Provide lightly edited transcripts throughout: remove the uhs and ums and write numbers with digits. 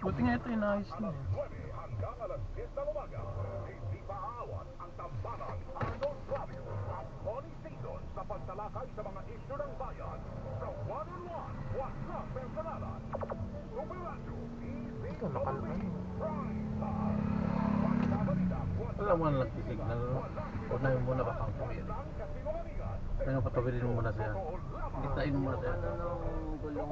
Buti nga ito inayos na eh. Hanggang alas 10 ng umaga, hindi paawat ang tambalan Arnold Flavio at Connie Season sa pagtalakay sa mga isyu ng bayan sa 1-on-1, walang personalan. Superradyo, Ito, nakalman. Wala mo na nagtisignal, no? Unahin mo muna baka ang tawin. Kaya patawirin mo muna siya. Gitain mo muna siya. Ano nung gulong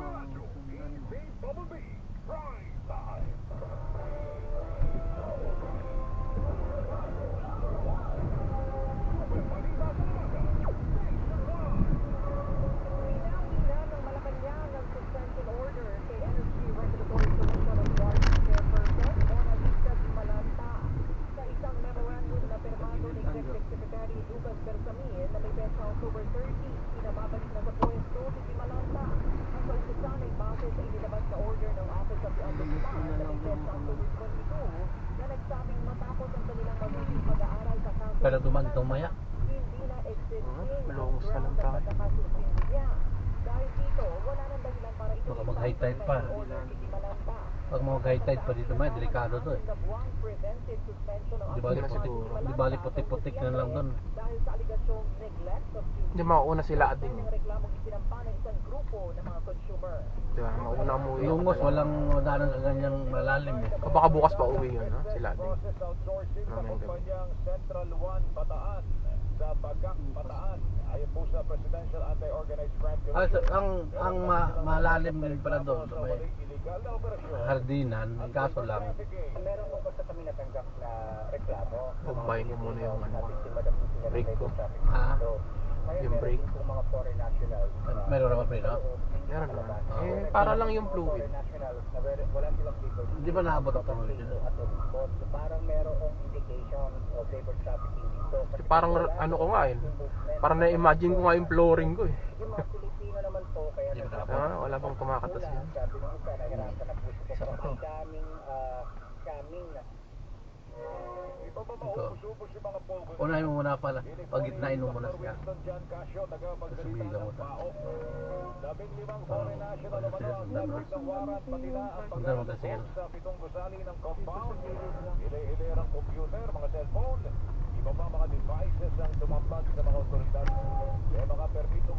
Pero dumaan itong maya. Malungos na lang tayo. Baka mag-high tide pa. Pag mag-high tide pa dito maya, delikado to eh. Di bali putik-putik na lang doon. Hindi mauna sila din. Diba, mauna mo yun. Lungos, walang daanan ka ganyang malalim eh. O baka bukas pa uwi yun, ha? Sila din. Mamayang gabi. Central 1 Bataan sa Bagak Bataan ayon po sa Presidential Anti-Organized Crime Commission. Malalim din pala doon. May hardinan, ang kaso lang. Meron po basta kami natanggap na reklamo. Pagbayin ko muna yung break ko. Ha? Yung break. Kung mga foreign nationals. Meron naman pa rin, no? Meron naman. Eh, para lang yung fluid. Wala silang paper. Hindi ba naabot ang tuloy dito? Parang merong indication of labor trafficking dito. Kasi parang ano ko nga yun. Parang na-imagine ko nga yung flooring ko eh. Yung mga Pilipino naman po, kaya Hindi ba naabot? Wala pang kumakatas yun. sabi ng isa, nahirapan na po siya sa daming Ito. Unahin mo muna pala. Pagitnain mo muna siya. Sumigaw mo ta. Sundan mo ta siya. Sa pitong gusali ng compound, hili-hilirang computer, mga cellphone, iba pa mga devices ang tumambad sa mga otoridad. May mga permito